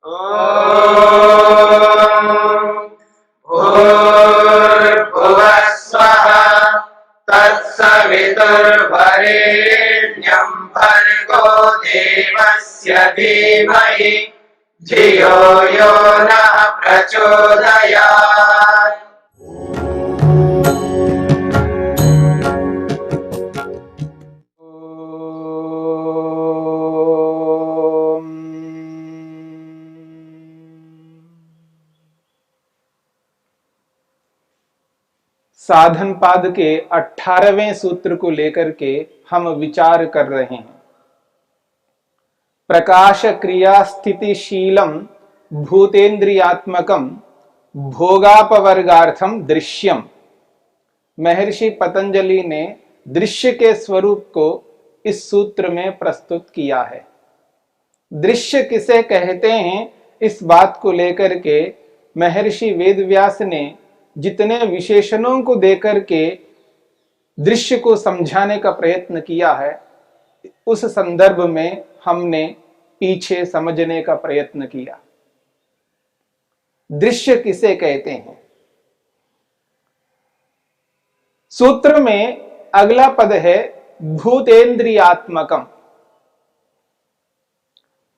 भूर्भुवः स्वः तत्सवितुर्वरेण्यं भर्गो देवस्य धीमहि धियो यो नः प्रचोदयात्। साधन पाद के 18वें सूत्र को लेकर के हम विचार कर रहे हैं। प्रकाश क्रिया स्थितिशीलम भूतेन्द्रियात्मकम भोगापवर्गार्थम दृश्यम। महर्षि पतंजलि ने दृश्य के स्वरूप को इस सूत्र में प्रस्तुत किया है। दृश्य किसे कहते हैं, इस बात को लेकर के महर्षि वेदव्यास ने जितने विशेषणों को देकर के दृश्य को समझाने का प्रयत्न किया है, उस संदर्भ में हमने पीछे समझने का प्रयत्न किया। दृश्य किसे कहते हैं? सूत्र में अगला पद है भूतेन्द्रियात्मकम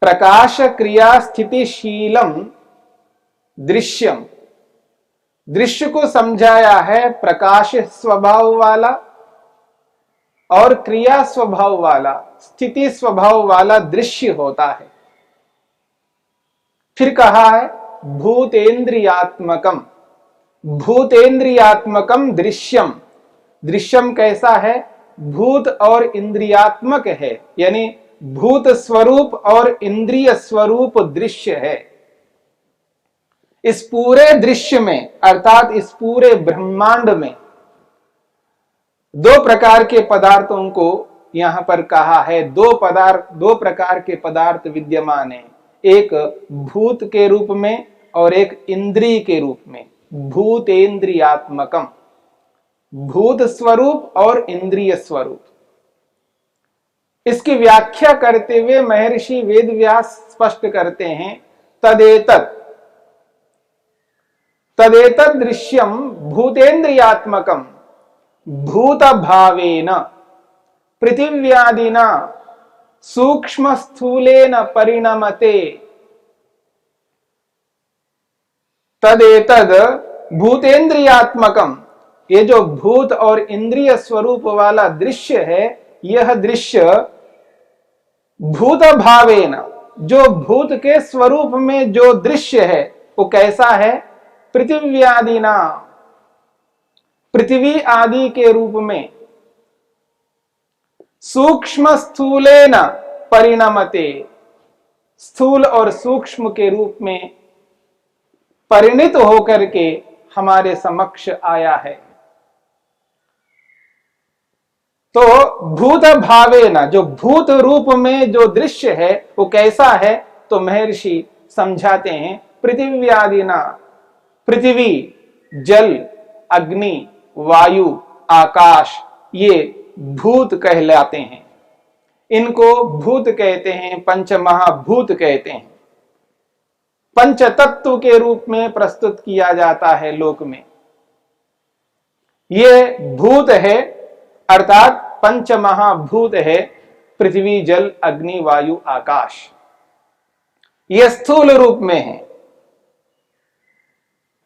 प्रकाश क्रिया स्थितिशीलम दृश्यम। दृश्य को समझाया है प्रकाश स्वभाव वाला और क्रिया स्वभाव वाला, स्थिति स्वभाव वाला दृश्य होता है। फिर कहा है भूतेन्द्रियात्मकम, भूतेन्द्रियात्मकम दृश्यम। दृश्यम कैसा है? भूत और इंद्रियात्मक है, यानी भूत स्वरूप और इंद्रिय स्वरूप दृश्य है। इस पूरे दृश्य में अर्थात इस पूरे ब्रह्मांड में दो प्रकार के पदार्थों को यहां पर कहा है। दो प्रकार के पदार्थ विद्यमान है, एक भूत के रूप में और एक इंद्रिय के रूप में। भूतेन्द्रियात्मकम, भूत स्वरूप और इंद्रिय स्वरूप। इसकी व्याख्या करते हुए महर्षि वेदव्यास स्पष्ट करते हैं तदेतद दृश्यम भूतेन्द्रियात्मकम भूत भावेन पृथिव्यादिना सूक्ष्म स्थूलेन परिणमते। तदेतद भूतेन्द्रियात्मकम, ये जो भूत और इंद्रिय स्वरूप वाला दृश्य है, यह दृश्य भूत भावेन, जो भूत के स्वरूप में जो दृश्य है वो कैसा है? पृथिव्यादिना, पृथ्वी आदि के रूप में, सूक्ष्म स्थूलेन परिणमते, स्थूल और सूक्ष्म के रूप में परिणित होकर के हमारे समक्ष आया है। तो भूत भावेन, जो भूत रूप में जो दृश्य है वो कैसा है? तो महर्षि समझाते हैं पृथिव्यादिना, पृथ्वी, जल, अग्नि, वायु, आकाश, ये भूत कहलाते हैं। इनको भूत कहते हैं, पंच महाभूत कहते हैं। पंच तत्व के रूप में प्रस्तुत किया जाता है लोक में। ये भूत है अर्थात पंच महाभूत है, पृथ्वी, जल, अग्नि, वायु, आकाश। ये स्थूल रूप में है।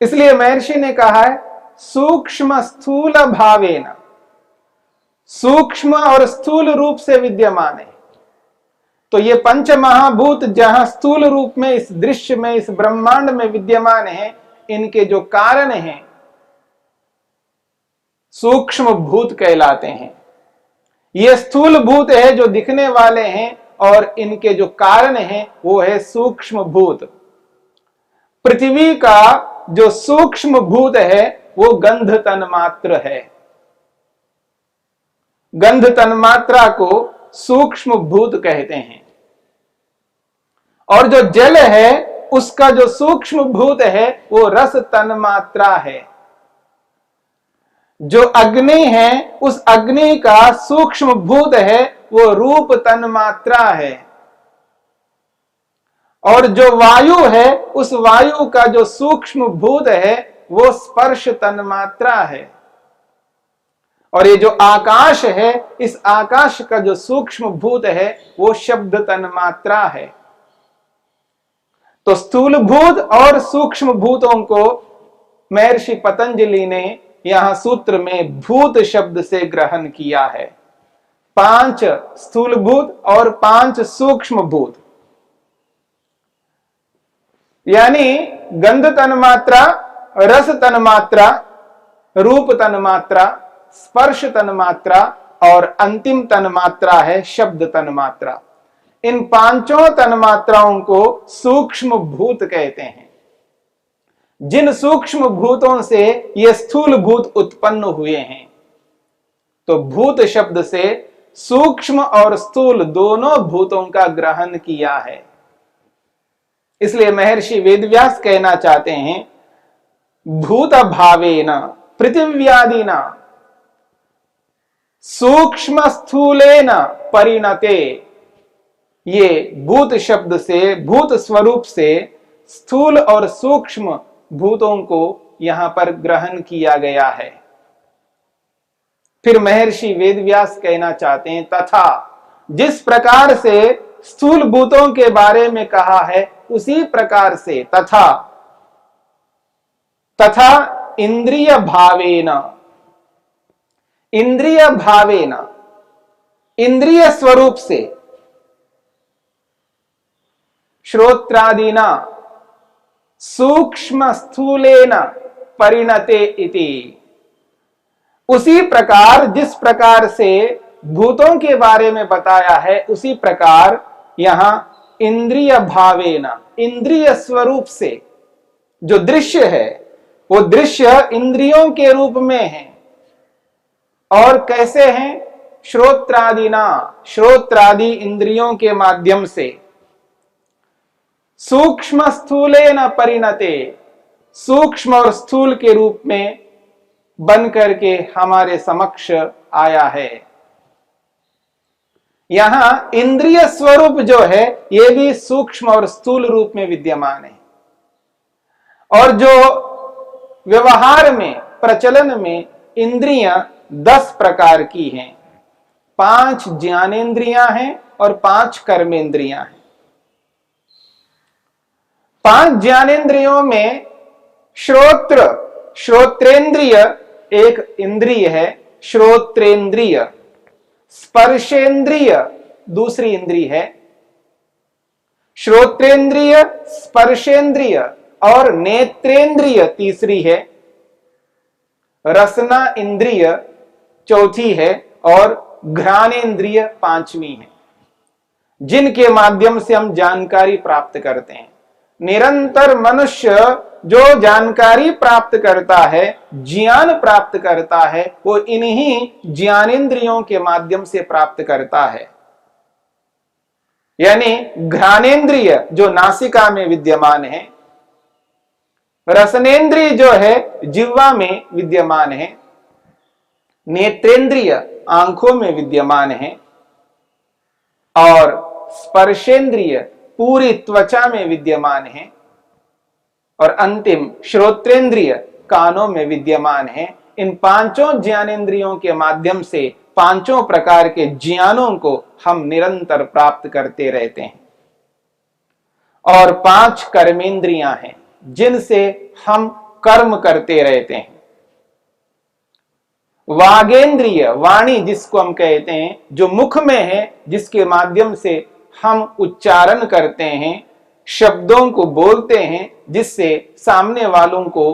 इसलिए महर्षि ने कहा है सूक्ष्म स्थूल भावेन, सूक्ष्म और स्थूल रूप से विद्यमान है। तो ये पंच महाभूत जहां स्थूल रूप में इस दृश्य में, इस ब्रह्मांड में विद्यमान है, इनके जो कारण हैं सूक्ष्म भूत कहलाते हैं। ये स्थूल भूत है जो दिखने वाले हैं और इनके जो कारण हैं वो है सूक्ष्म भूत। पृथ्वी का जो सूक्ष्म भूत है वो गंध तन्मात्र है। गंध तन्मात्रा को सूक्ष्म भूत कहते हैं। और जो जल है उसका जो सूक्ष्म भूत है वो रस तन्मात्रा है। जो अग्नि है उस अग्नि का सूक्ष्म भूत है वो रूप तन्मात्रा है। और जो वायु है उस वायु का जो सूक्ष्म भूत है वो स्पर्श तन्मात्रा है, और ये जो आकाश है इस आकाश का जो सूक्ष्म भूत है वो शब्द तन्मात्रा है। तो स्थूल भूत और सूक्ष्म भूतों को महर्षि पतंजलि ने यहां सूत्र में भूत शब्द से ग्रहण किया है। 5 स्थूल भूत और 5 सूक्ष्म भूत, यानी गंध तन्मात्रा, रस तन्मात्रा, रूप तन्मात्रा, स्पर्श तन्मात्रा और अंतिम तन्मात्रा है शब्द तन्मात्रा। इन 5 तन्मात्राओं को सूक्ष्म भूत कहते हैं। जिन सूक्ष्म भूतों से ये स्थूल भूत उत्पन्न हुए हैं, तो भूत शब्द से सूक्ष्म और स्थूल दोनों भूतों का ग्रहण किया है। इसलिए महर्षि वेदव्यास कहना चाहते हैं भूत भावेन पृथिव्यादिना सूक्ष्म स्थूलेन परिणते। ये भूत शब्द से, भूत स्वरूप से स्थूल और सूक्ष्म भूतों को यहां पर ग्रहण किया गया है। फिर महर्षि वेदव्यास कहना चाहते हैं तथा जिस प्रकार से स्थूल भूतों के बारे में कहा है उसी प्रकार से तथा इंद्रिय भावेन, इंद्रिय भावेन, इंद्रिय स्वरूप से श्रोत्रादिना सूक्ष्म स्थूलेन परिणते इति। उसी प्रकार जिस प्रकार से भूतों के बारे में बताया है उसी प्रकार यहां इंद्रिय भावेन, इंद्रिय स्वरूप से जो दृश्य है वो दृश्य इंद्रियों के रूप में है। और कैसे हैं? श्रोत्रादिना, श्रोत्रादि इंद्रियों के माध्यम से सूक्ष्म स्थूलेन परिणते, सूक्ष्म और स्थूल के रूप में बन करके हमारे समक्ष आया है। यहां इंद्रिय स्वरूप जो है यह भी सूक्ष्म और स्थूल रूप में विद्यमान है। और जो व्यवहार में, प्रचलन में इंद्रियां 10 प्रकार की हैं। 5 ज्ञानेंद्रियां हैं और 5 कर्मेंद्रियां हैं। 5 ज्ञानेंद्रियों में श्रोत्रेंद्रिय एक इंद्रिय है, श्रोत्रेंद्रिय। स्पर्शेंद्रिय दूसरी इंद्रिय है। श्रोत्रेंद्रिय, स्पर्शेंद्रिय और नेत्रेंद्रिय तीसरी है। रसना इंद्रिय चौथी है और घ्राणेंद्रिय 5वीं है, जिनके माध्यम से हम जानकारी प्राप्त करते हैं। निरंतर मनुष्य जो जानकारी प्राप्त करता है, ज्ञान प्राप्त करता है, वो इन्हीं ज्ञानेंद्रियों के माध्यम से प्राप्त करता है। यानी घ्राणेंद्रिय जो नासिका में विद्यमान है, रसनेंद्रिय जो है जिह्वा में विद्यमान है, नेत्रेंद्रिय आंखों में विद्यमान है और स्पर्शेंद्रिय पूरी त्वचा में विद्यमान है और अंतिम श्रोत्रेंद्रिय कानों में विद्यमान है। इन 5 ज्ञानेंद्रियों के माध्यम से 5 प्रकार के ज्ञानों को हम निरंतर प्राप्त करते रहते हैं। और 5 कर्मेंद्रियां हैं जिनसे हम कर्म करते रहते हैं। वागेंद्रिय, वाणी जिसको हम कहते हैं, जो मुख में है, जिसके माध्यम से हम उच्चारण करते हैं, शब्दों को बोलते हैं, जिससे सामने वालों को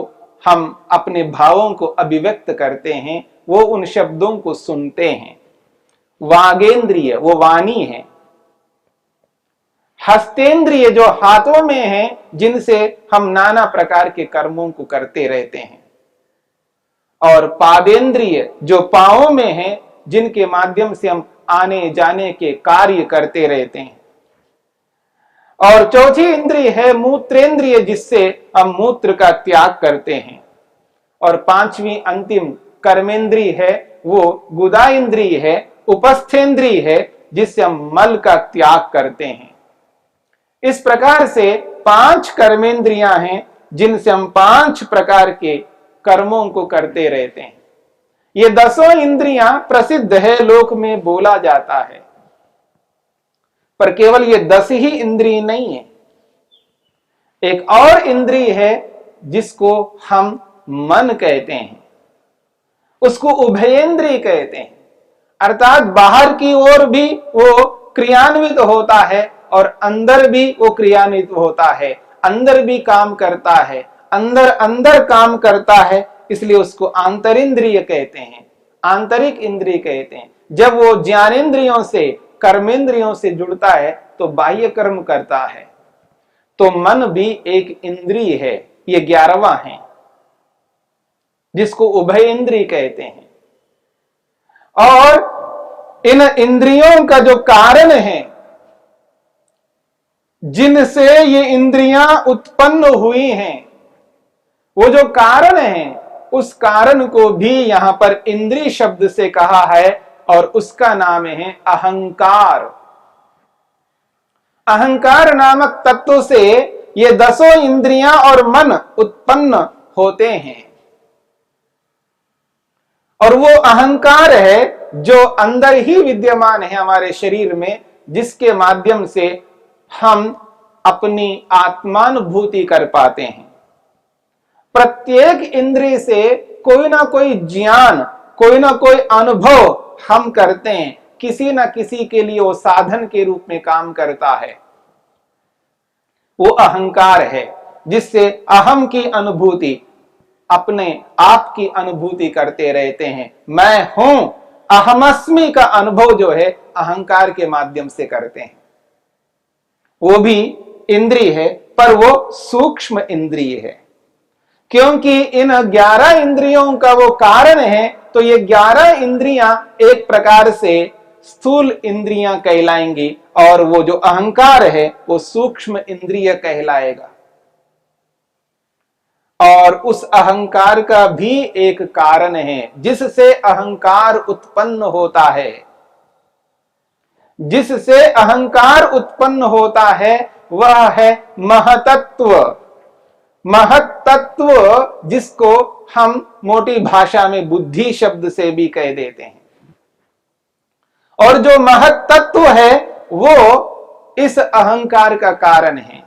हम अपने भावों को अभिव्यक्त करते हैं, वो उन शब्दों को सुनते हैं। वागेंद्रिय वो वाणी है। हस्तेंद्रिय जो हाथों में है, जिनसे हम नाना प्रकार के कर्मों को करते रहते हैं। और पादेंद्रिय जो पांवों में है, जिनके माध्यम से हम आने जाने के कार्य करते रहते हैं। और चौथी इंद्रिय है मूत्रेंद्रिय, जिससे हम मूत्र का त्याग करते हैं। और 5वीं अंतिम कर्मेंद्रिय है वो गुदा इंद्रिय है, उपस्थेंद्रिय है, जिससे हम मल का त्याग करते हैं। इस प्रकार से 5 कर्मेंद्रियां हैं जिनसे हम 5 प्रकार के कर्मों को करते रहते हैं। ये 10 इंद्रियां प्रसिद्ध है, लोक में बोला जाता है, पर केवल ये 10 ही इंद्रिय नहीं है। एक और इंद्रिय है जिसको हम मन कहते हैं, उसको उभयेंद्रिय कहते हैं, अर्थात बाहर की ओर भी वो क्रियान्वित होता है और अंदर भी वो क्रियान्वित होता है, अंदर भी काम करता है, अंदर अंदर काम करता है, इसलिए उसको आंतरिंद्रिय कहते हैं, आंतरिक इंद्रिय कहते हैं। जब वो ज्ञानेंद्रियों से, कर्मेंद्रियों से जुड़ता है तो बाह्य कर्म करता है। तो मन भी एक इंद्रिय है, ये 11वां है जिसको उभय इंद्रिय कहते हैं। और इन इंद्रियों का जो कारण है, जिनसे ये इंद्रियां उत्पन्न हुई हैं, वो जो कारण है, उस कारण को भी यहां पर इंद्रिय शब्द से कहा है और उसका नाम है अहंकार। अहंकार नामक तत्व से ये 10 इंद्रियां और मन उत्पन्न होते हैं। और वो अहंकार है जो अंदर ही विद्यमान है हमारे शरीर में, जिसके माध्यम से हम अपनी आत्मानुभूति कर पाते हैं। प्रत्येक इंद्रिय से कोई ना कोई ज्ञान, कोई ना कोई अनुभव हम करते हैं, किसी ना किसी के लिए वो साधन के रूप में काम करता है। वो अहंकार है जिससे अहम की अनुभूति, अपने आप की अनुभूति करते रहते हैं। मैं हूं, अहमस्मि का अनुभव जो है अहंकार के माध्यम से करते हैं। वो भी इंद्रिय है, पर वो सूक्ष्म इंद्रिय है, क्योंकि इन 11 इंद्रियों का वो कारण है। तो ये 11 इंद्रियां एक प्रकार से स्थूल इंद्रियां कहलाएंगी और वो जो अहंकार है वो सूक्ष्म इंद्रिय कहलाएगा। और उस अहंकार का भी एक कारण है जिससे अहंकार उत्पन्न होता है। जिससे अहंकार उत्पन्न होता है वह है महतत्व। महतत्व जिसको हम मोटी भाषा में बुद्धि शब्द से भी कह देते हैं। और जो महतत्व है वो इस अहंकार का कारण है,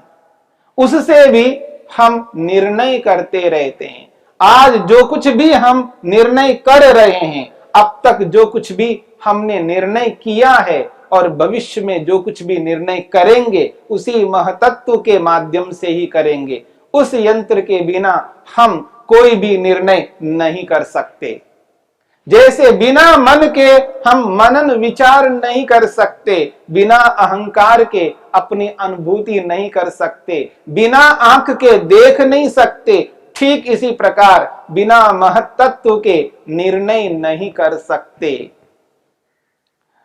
उससे भी हम निर्णय करते रहते हैं। आज जो कुछ भी हम निर्णय कर रहे हैं, अब तक जो कुछ भी हमने निर्णय किया है और भविष्य में जो कुछ भी निर्णय करेंगे, उसी महतत्व के माध्यम से ही करेंगे। उस यंत्र के बिना हम कोई भी निर्णय नहीं कर सकते। जैसे बिना मन के हम मनन विचार नहीं कर सकते, बिना अहंकार के अपनी अनुभूति नहीं कर सकते, बिना आंख के देख नहीं सकते, ठीक इसी प्रकार बिना महतत्व के निर्णय नहीं कर सकते।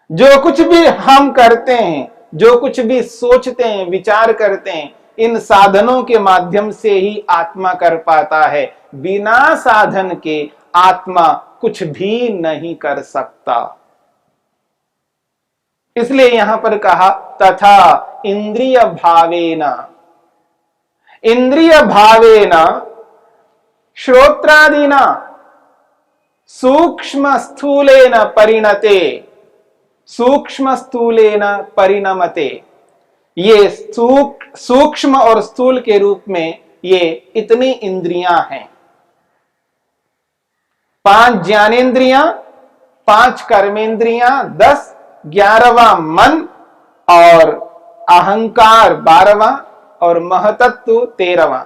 जो कुछ भी हम करते हैं, जो कुछ भी सोचते हैं, विचार करते हैं, इन साधनों के माध्यम से ही आत्मा कर पाता है। बिना साधन के आत्मा कुछ भी नहीं कर सकता। इसलिए यहां पर कहा तथा इंद्रिय भावेना। इंद्रिय भावेना श्रोत्रादिना सूक्ष्म स्थूलेन परिणते, सूक्ष्म स्थूलेन परिणमते। ये सूक्ष्म और स्थूल के रूप में ये इतनी इंद्रियां हैं। 5 ज्ञानेंद्रियां, 5 कर्मेंद्रियां, 10, 11वां मन और अहंकार 12वां और महतत्व 13वां।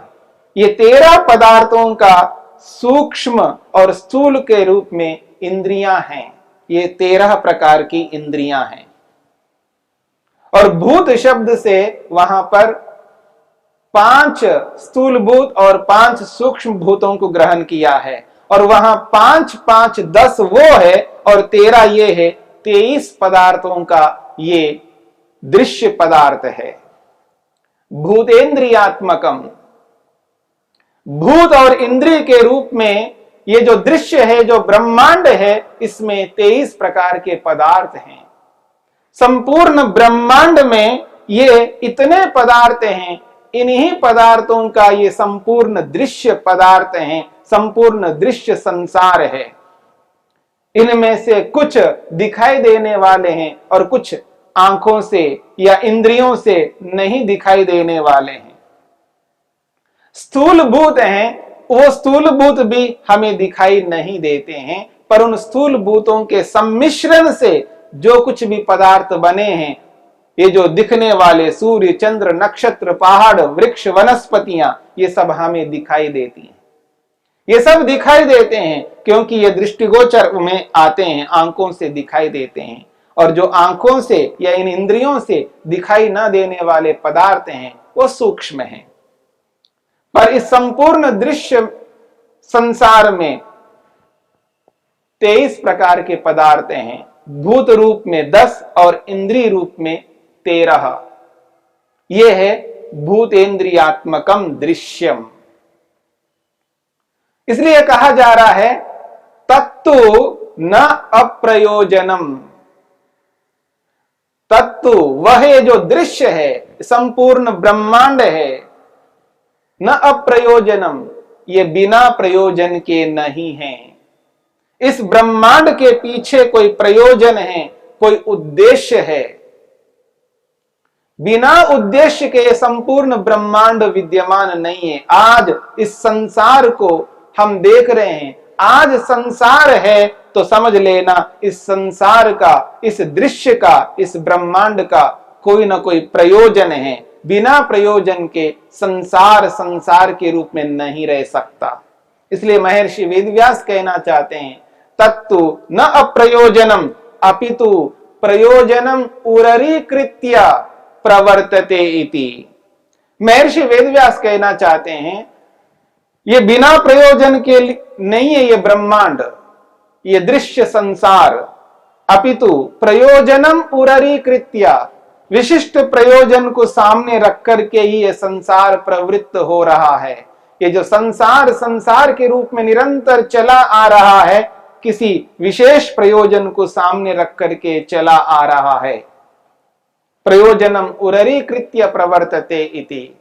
ये 13 पदार्थों का सूक्ष्म और स्थूल के रूप में इंद्रियां हैं। ये 13 प्रकार की इंद्रियां हैं। और भूत शब्द से वहां पर 5 स्थूल भूत और 5 सूक्ष्म भूतों को ग्रहण किया है। और वहां 5, 5, 10 वो है और 13 ये है। 23 पदार्थों का ये दृश्य पदार्थ है। भूतेन्द्रियात्मकम, भूत और इंद्रिय के रूप में ये जो दृश्य है, जो ब्रह्मांड है, इसमें 23 प्रकार के पदार्थ हैं। संपूर्ण ब्रह्मांड में ये इतने पदार्थ हैं, इन्हीं पदार्थों का ये संपूर्ण दृश्य पदार्थ हैं, संपूर्ण दृश्य संसार है। इनमें से कुछ दिखाई देने वाले हैं और कुछ आंखों से या इंद्रियों से नहीं दिखाई देने वाले हैं। स्थूल भूत हैं, वो स्थूल भूत भी हमें दिखाई नहीं देते हैं, पर उन स्थूल भूतों के सम्मिश्रण से जो कुछ भी पदार्थ बने हैं, ये जो दिखने वाले सूर्य, चंद्र, नक्षत्र, पहाड़, वृक्ष, वनस्पतियां, ये सब हमें दिखाई देती हैं। ये सब दिखाई देते हैं क्योंकि ये दृष्टिगोचर में आते हैं, आंखों से दिखाई देते हैं। और जो आंखों से या इन इंद्रियों से दिखाई ना देने वाले पदार्थ हैं, वो सूक्ष्म हैं। पर इस संपूर्ण दृश्य संसार में 23 प्रकार के पदार्थ हैं, भूत रूप में 10 और इंद्रिय रूप में 13। यह है भूतेन्द्रियात्मकम दृश्यम। इसलिए कहा जा रहा है तत्तु न अप्रयोजनम। तत्तु वह जो दृश्य है, संपूर्ण ब्रह्मांड है, न अप्रयोजनम, ये बिना प्रयोजन के नहीं है। इस ब्रह्मांड के पीछे कोई प्रयोजन है, कोई उद्देश्य है। बिना उद्देश्य के संपूर्ण ब्रह्मांड विद्यमान नहीं है। आज इस संसार को हम देख रहे हैं, आज संसार है तो समझ लेना इस संसार का, इस दृश्य का, इस ब्रह्मांड का कोई ना कोई प्रयोजन है। बिना प्रयोजन के संसार संसार के रूप में नहीं रह सकता। इसलिए महर्षि वेदव्यास कहना चाहते हैं तत्तु न अप्रयोजनम अपितु प्रयोजनम उररीकृत्य प्रवर्तते इति। महर्षि वेदव्यास कहना चाहते हैं ये बिना प्रयोजन के नहीं है, ये ब्रह्मांड, ये दृश्य संसार, अपितु प्रयोजनम उररीकृत्य, विशिष्ट प्रयोजन को सामने रख करके ही ये संसार प्रवृत्त हो रहा है। ये जो संसार संसार के रूप में निरंतर चला आ रहा है, किसी विशेष प्रयोजन को सामने रख करके चला आ रहा है। प्रयोजनम उररीकृत्य प्रवर्तते इति।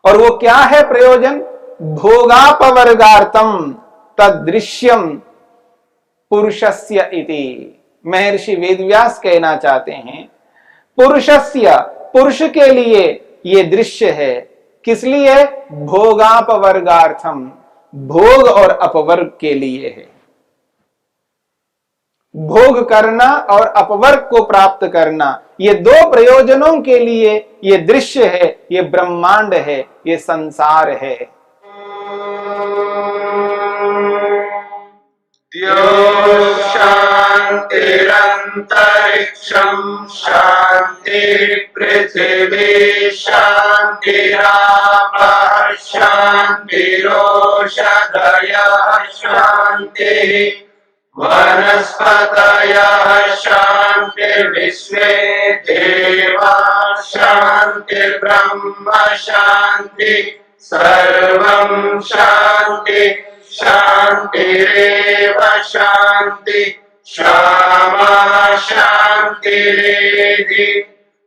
और वो क्या है प्रयोजन? भोगापवर्गार्थम तदृश्यम पुरुषस्य इति। महर्षि वेदव्यास कहना चाहते हैं पुरुषस्य, पुरुष के लिए ये दृश्य है। किस लिए? भोगापवर्गार्थम, भोग और अपवर्ग के लिए है। भोग करना और अपवर्ग को प्राप्त करना, ये दो प्रयोजनों के लिए ये दृश्य है, ये ब्रह्मांड है, ये संसार है। शांतिरंतरिक्षम शांति पृथिवी शांतिरापः शांतिरोषधयः शांति वनस्पतयः शांतिर्विश्वे देवाः शांतिर्ब्रह्म शांति सर्वं शांति शांतिरेव शांति क्षमा शांतिरेधि।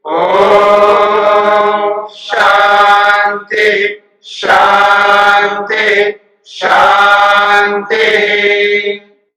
ओम शांति शांति शांति।